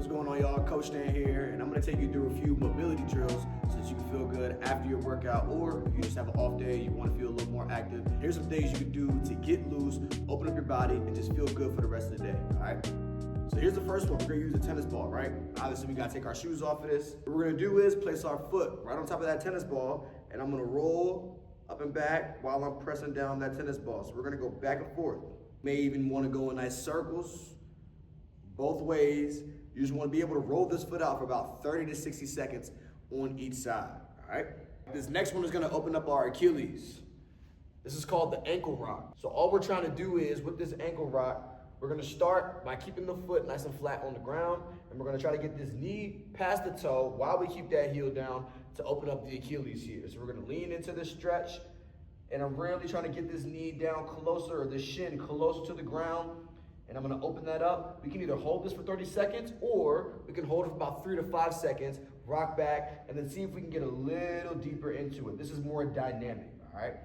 What's going on, y'all? Coach Dan here, and I'm gonna take you through a few mobility drills so that you can feel good after your workout, or if you just have an off day, you wanna feel a little more active. Here's some things you can do to get loose, open up your body, and just feel good for the rest of the day, all right? So here's the first one. We're gonna use a tennis ball, right? Obviously, we gotta take our shoes off of this. What we're gonna do is place our foot right on top of that tennis ball, and I'm gonna roll up and back while I'm pressing down that tennis ball. So we're gonna go back and forth. May even wanna go in nice circles, both ways. You just wanna be able to roll this foot out for about 30 to 60 seconds on each side, all right? This next one is gonna open up our Achilles. This is called the ankle rock. So all we're trying to do is, with this ankle rock, we're gonna start by keeping the foot nice and flat on the ground, and we're gonna try to get this knee past the toe while we keep that heel down to open up the Achilles here. So we're gonna lean into this stretch, and I'm really trying to get this knee down closer, or the shin closer to the ground, and I'm gonna open that up. We can either hold this for 30 seconds, or we can hold it for about 3 to 5 seconds, rock back, and then see if we can get a little deeper into it. This is more dynamic, all right?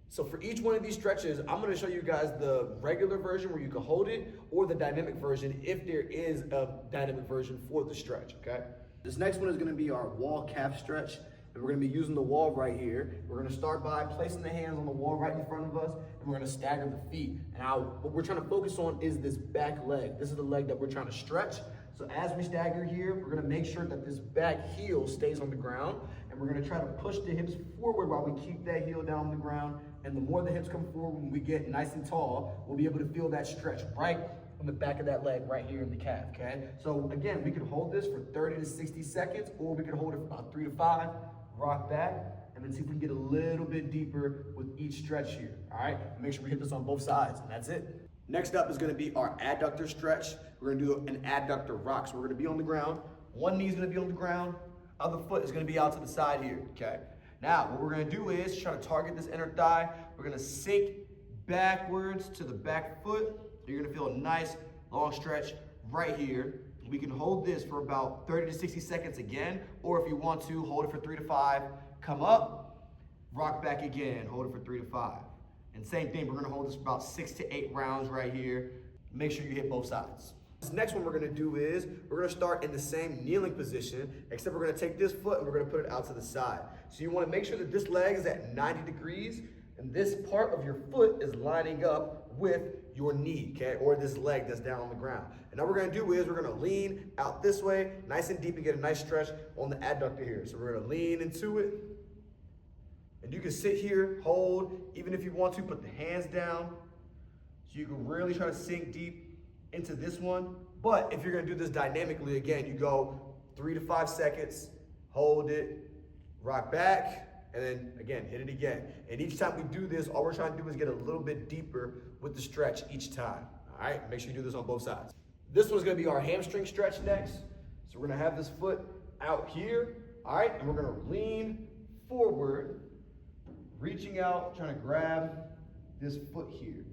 So for each one of these stretches, I'm gonna show you guys the regular version where you can hold it, or the dynamic version if there is a dynamic version for the stretch, okay? This next one is gonna be our wall calf stretch, and we're gonna be using the wall right here. We're gonna start by placing the hands on the wall right in front of us, and we're gonna stagger the feet. Now, what we're trying to focus on is this back leg. This is the leg that we're trying to stretch. So as we stagger here, we're gonna make sure that this back heel stays on the ground, and we're gonna try to push the hips forward while we keep that heel down on the ground. And the more the hips come forward, when we get nice and tall, we'll be able to feel that stretch right on the back of that leg right here in the calf, okay? So again, we could hold this for 30 to 60 seconds, or we could hold it for about 3 to 5, rock back, and then see if we can get a little bit deeper with each stretch here, all right? Make sure we hit this on both sides, and that's it. Next up is gonna be our adductor stretch. We're gonna do an adductor rock. So we're gonna be on the ground, one knee's gonna be on the ground, other foot is gonna be out to the side here, okay? Now, what we're gonna do is try to target this inner thigh. We're gonna sink backwards to the back foot. You're gonna feel a nice long stretch right here. We can hold this for about 30 to 60 seconds again, or if you want to, hold it for 3 to 5, come up, rock back again, hold it for 3 to 5. And same thing, we're gonna hold this for about 6 to 8 rounds right here. Make sure you hit both sides. This next one we're gonna do is, we're gonna start in the same kneeling position, except we're gonna take this foot and we're gonna put it out to the side. So you wanna make sure that this leg is at 90 degrees, and this part of your foot is lining up with your knee, okay? Or this leg that's down on the ground. And now what we're gonna do is, we're gonna lean out this way, nice and deep, and get a nice stretch on the adductor here. So we're gonna lean into it. And you can sit here, hold, even if you want to, put the hands down. So you can really try to sink deep into this one. But if you're gonna do this dynamically, again, you go 3 to 5 seconds, hold it, rock back, and then again, hit it again. And each time we do this, all we're trying to do is get a little bit deeper with the stretch each time, all right? Make sure you do this on both sides. This one's gonna be our hamstring stretch next. So we're gonna have this foot out here, all right? And we're gonna lean forward, reaching out, trying to grab this foot here.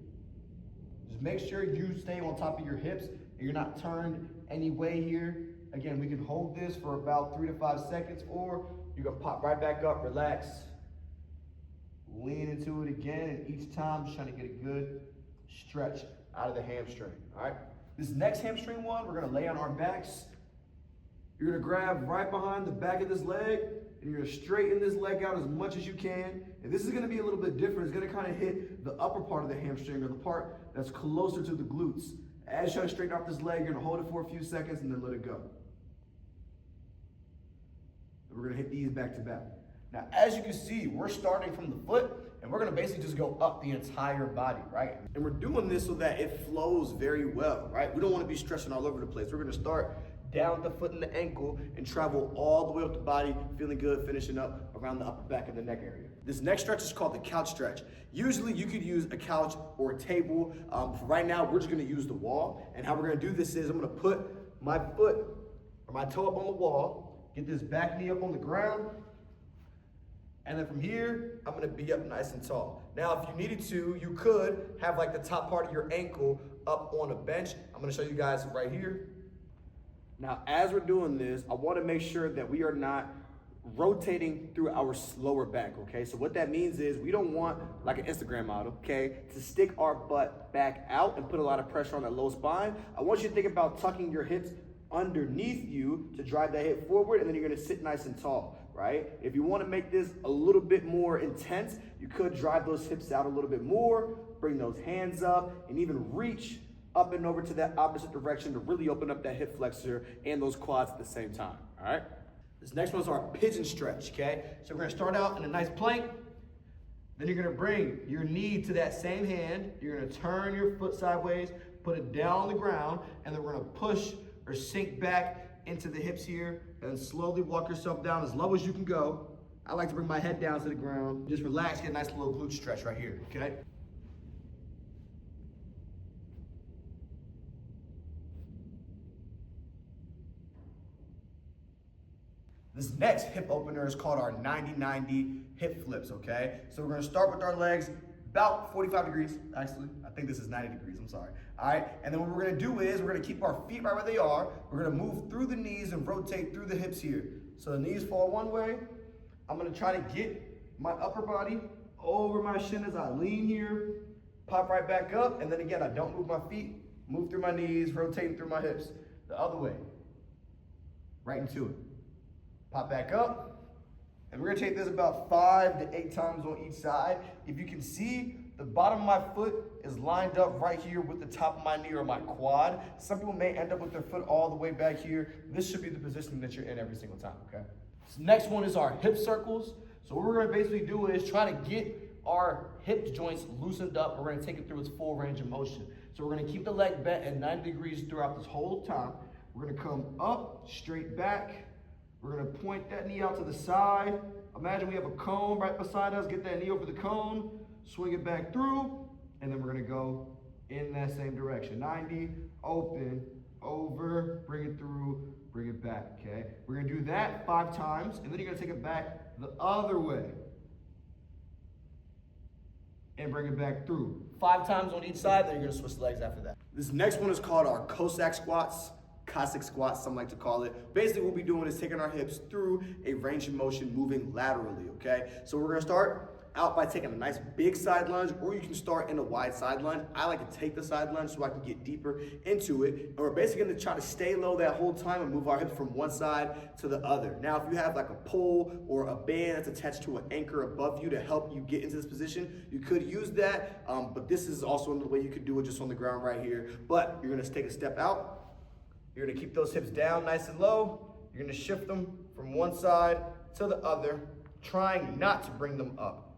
Just make sure you stay on top of your hips and you're not turned any way here. Again, we can hold this for about 3 to 5 seconds, or you can pop right back up, relax, lean into it again, and each time just trying to get a good stretch out of the hamstring, all right? This next hamstring one, we're gonna lay on our backs. You're gonna grab right behind the back of this leg, and you're gonna straighten this leg out as much as you can. And this is gonna be a little bit different. It's gonna kind of hit the upper part of the hamstring, or the part that's closer to the glutes. As you try to straighten out this leg, you're gonna hold it for a few seconds and then let it go. We're gonna hit these back to back. Now, as you can see, we're starting from the foot, and we're gonna basically just go up the entire body, right? And we're doing this so that it flows very well, right? We don't wanna be stretching all over the place. We're gonna start down at the foot and the ankle and travel all the way up the body, feeling good, finishing up around the upper back and the neck area. This next stretch is called the couch stretch. Usually you could use a couch or a table. For right now, we're just gonna use the wall. And how we're gonna do this is, I'm gonna put my foot or my toe up on the wall, get this back knee up on the ground, and then from here, I'm gonna be up nice and tall. Now, if you needed to, you could have like the top part of your ankle up on a bench. I'm gonna show you guys right here. Now, as we're doing this, I wanna make sure that we are not rotating through our lower back, okay? So what that means is we don't want, like an Instagram model, okay, to stick our butt back out and put a lot of pressure on that low spine. I want you to think about tucking your hips underneath you to drive that hip forward, and then you're gonna sit nice and tall, right? If you wanna make this a little bit more intense, you could drive those hips out a little bit more, bring those hands up, and even reach up and over to that opposite direction to really open up that hip flexor and those quads at the same time, all right? This next one's our pigeon stretch, okay? So we're gonna start out in a nice plank. Then you're gonna bring your knee to that same hand. You're gonna turn your foot sideways, put it down on the ground, and then we're gonna push or sink back into the hips here, and then slowly walk yourself down as low as you can go. I like to bring my head down to the ground. Just relax, get a nice little glute stretch right here, okay? This next hip opener is called our 90-90 hip flips, okay? So we're gonna start with our legs about 45 degrees, actually. I think this is 90 degrees, I'm sorry. All right, and then what we're gonna do is we're gonna keep our feet right where they are. We're gonna move through the knees and rotate through the hips here. So the knees fall one way. I'm gonna try to get my upper body over my shin as I lean here, pop right back up, and then again, I don't move my feet, move through my knees, rotating through my hips. The other way, right into it. Pop back up, and we're gonna take this about 5 to 8 times on each side. If you can see, the bottom of my foot is lined up right here with the top of my knee or my quad. Some people may end up with their foot all the way back here. This should be the position that you're in every single time, okay? So next one is our hip circles. So what we're gonna basically do is try to get our hip joints loosened up. We're gonna take it through its full range of motion. So we're gonna keep the leg bent at 90 degrees throughout this whole time. We're gonna come up, straight back. We're gonna point that knee out to the side. Imagine we have a cone right beside us. Get that knee over the cone, swing it back through, and then we're gonna go in that same direction. 90, open, over, bring it through, bring it back, okay? We're gonna do that 5 times, and then you're gonna take it back the other way. And bring it back through. 5 times on each side, then you're gonna switch legs after that. This next one is called our Cossack squats. Cossack squats, some like to call it. Basically what we're doing is taking our hips through a range of motion, moving laterally, okay? So we're gonna start out by taking a nice big side lunge, or you can start in a wide side lunge. I like to take the side lunge so I can get deeper into it. And we're basically gonna try to stay low that whole time and move our hips from one side to the other. Now, if you have like a pole or a band that's attached to an anchor above you to help you get into this position, you could use that, but this is also another way you could do it just on the ground right here. But you're gonna take a step out. You're gonna keep those hips down nice and low. You're gonna shift them from one side to the other, trying not to bring them up.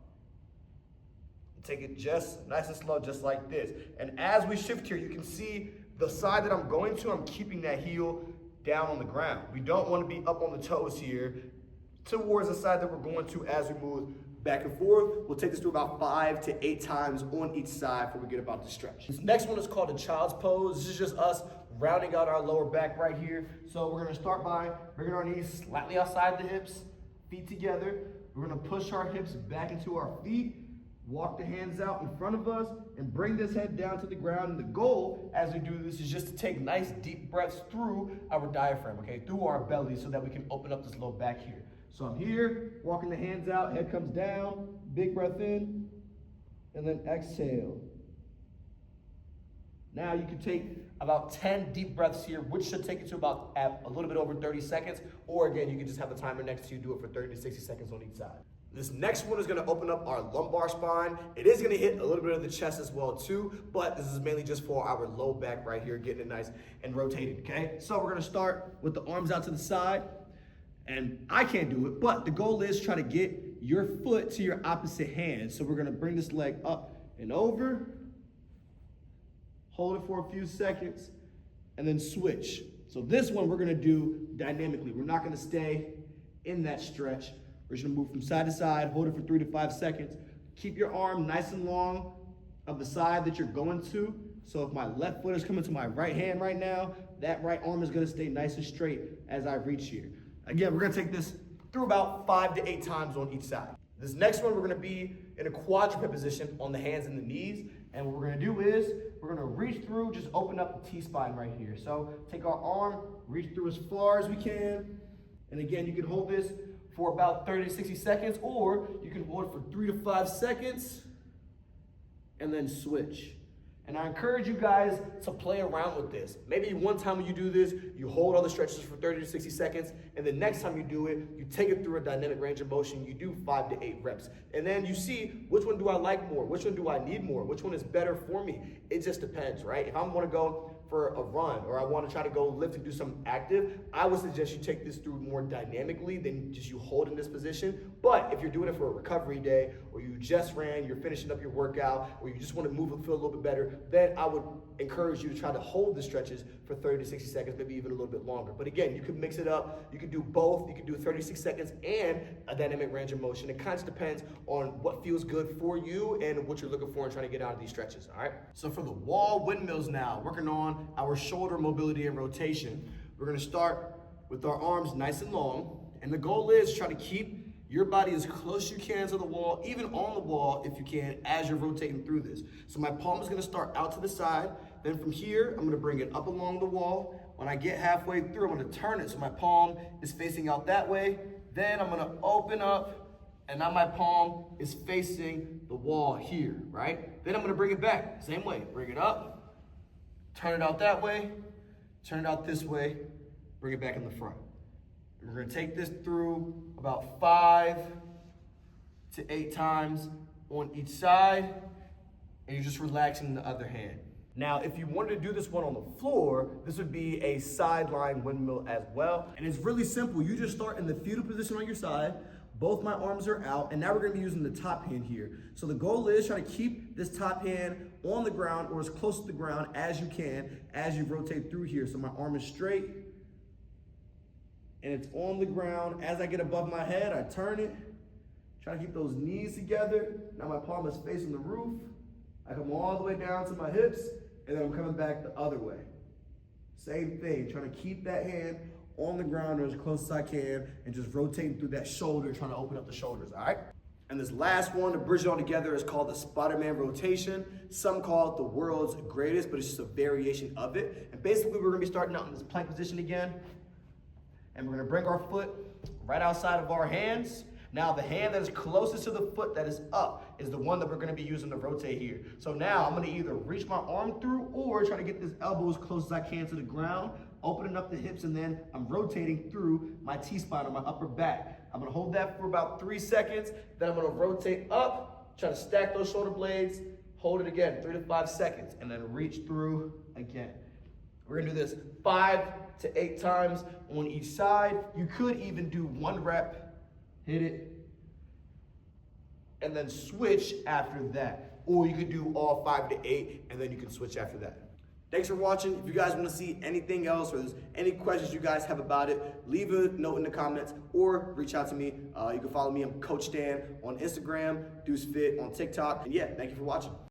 Take it just nice and slow, just like this. And as we shift here, you can see the side that I'm going to, I'm keeping that heel down on the ground. We don't wanna be up on the toes here towards the side that we're going to as we move back and forth. We'll take this through about 5 to 8 times on each side before we get about the stretch. This next one is called the child's pose. This is just us rounding out our lower back right here. So we're gonna start by bringing our knees slightly outside the hips, feet together. We're gonna push our hips back into our feet, walk the hands out in front of us, and bring this head down to the ground. And the goal as we do this is just to take nice deep breaths through our diaphragm, okay, through our belly, so that we can open up this low back here. So I'm here, walking the hands out, head comes down, big breath in, and then exhale. Now you can take about 10 deep breaths here, which should take you to about a little bit over 30 seconds. Or again, you can just have the timer next to you, do it for 30 to 60 seconds on each side. This next one is gonna open up our lumbar spine. It is gonna hit a little bit of the chest as well too, but this is mainly just for our low back right here, getting it nice and rotated, okay? So we're gonna start with the arms out to the side, and I can't do it, but the goal is try to get your foot to your opposite hand. So we're gonna bring this leg up and over, hold it for a few seconds, and then switch. So this one we're gonna do dynamically. We're not gonna stay in that stretch. We're just gonna move from side to side, hold it for 3 to 5 seconds. Keep your arm nice and long of the side that you're going to. So if my left foot is coming to my right hand right now, that right arm is gonna stay nice and straight as I reach here. Again, we're gonna take this through about 5 to 8 times on each side. This next one, we're gonna be in a quadruped position on the hands and the knees. And what we're gonna do is, we're gonna reach through, just open up the T-spine right here. So take our arm, reach through as far as we can. And again, you can hold this for about 30 to 60 seconds, or you can hold it for 3 to 5 seconds, and then switch. And I encourage you guys to play around with this. Maybe one time when you do this, you hold all the stretches for 30 to 60 seconds, and the next time you do it, you take it through a dynamic range of motion, you do 5 to 8 reps. And then you see, which one do I like more? Which one do I need more? Which one is better for me? It just depends, right? If I want to go for a run, or I want to try to go lift and do something active, I would suggest you take this through more dynamically than just you hold in this position. But if you're doing it for a recovery day, or you just ran, you're finishing up your workout, or you just want to move and feel a little bit better, then I would encourage you to try to hold the stretches for 30 to 60 seconds, maybe even a little bit longer. But again, you can mix it up. You can do both. You can do 36 seconds and a dynamic range of motion. It kind of depends on what feels good for you and what you're looking for and trying to get out of these stretches, all right? So for the wall windmills now, working on our shoulder mobility and rotation, we're gonna start with our arms nice and long. And the goal is try to keep your body as close as you can to the wall, even on the wall if you can, as you're rotating through this. So my palm is gonna start out to the side. Then from here, I'm gonna bring it up along the wall. When I get halfway through, I'm gonna turn it so my palm is facing out that way. Then I'm gonna open up, and now my palm is facing the wall here, right? Then I'm gonna bring it back, same way. Bring it up, turn it out that way, turn it out this way, bring it back in the front. We're gonna take this through about 5 to 8 times on each side, and you're just relaxing the other hand. Now, if you wanted to do this one on the floor, this would be a sideline windmill as well. And it's really simple. You just start in the fetal position on your side. Both my arms are out, and now we're gonna be using the top hand here. So the goal is try to keep this top hand on the ground or as close to the ground as you can as you rotate through here. So my arm is straight, and it's on the ground. As I get above my head, I turn it. Try to keep those knees together. Now my palm is facing the roof. I come all the way down to my hips, and then I'm coming back the other way. Same thing, trying to keep that hand on the ground or as close as I can, and just rotating through that shoulder, trying to open up the shoulders, all right? And this last one, to bridge it all together, is called the Spider-Man rotation. Some call it the world's greatest, but it's just a variation of it. And basically, we're gonna be starting out in this plank position again. And we're gonna bring our foot right outside of our hands. Now the hand that is closest to the foot that is up is the one that we're gonna be using to rotate here. So now I'm gonna either reach my arm through or try to get this elbow as close as I can to the ground, opening up the hips, and then I'm rotating through my T-spine on my upper back. I'm gonna hold that for about 3 seconds, then I'm gonna rotate up, try to stack those shoulder blades, hold it again, 3 to 5 seconds, and then reach through again. We're gonna do this 5 to 8 times on each side. You could even do 1 rep, hit it, and then switch after that. Or you could do all 5 to 8, and then you can switch after that. Thanks for watching. If you guys want to see anything else, or there's any questions you guys have about it, leave a note in the comments or reach out to me. You can follow me. I'm Coach Dan on Instagram, Deuce Fit on TikTok. And yeah, thank you for watching.